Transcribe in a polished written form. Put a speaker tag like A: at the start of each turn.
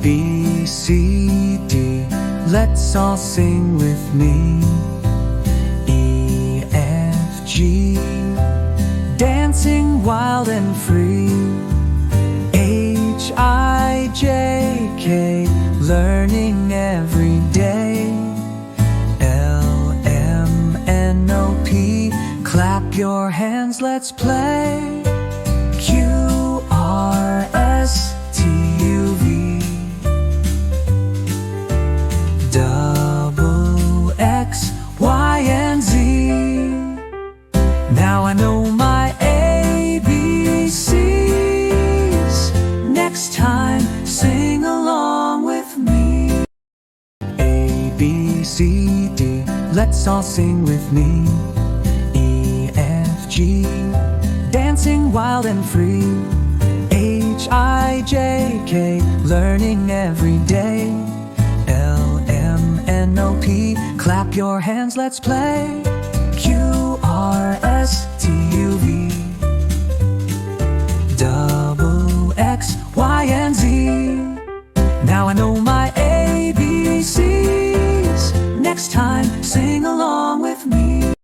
A: B, C, D, let's all sing with me. E, F, G, dancing wild and free. H, I, J, K, learning every day. L, M, N, O, P, clap your hands, let's play. Q, R, S, T, U, V, double X, Y, and Z. Now I know my ABCs. Next time, sing along with me. A, B, C, D, let's all sing with me. E, F, G, dancing wild and free. H, I, J, K, learning every day. L, M, N, O, P, clap your hands, let's play. Q, R, S, T, U, V, double X, Y, and Z. Now I know my ABCs. Next time, sing along with me.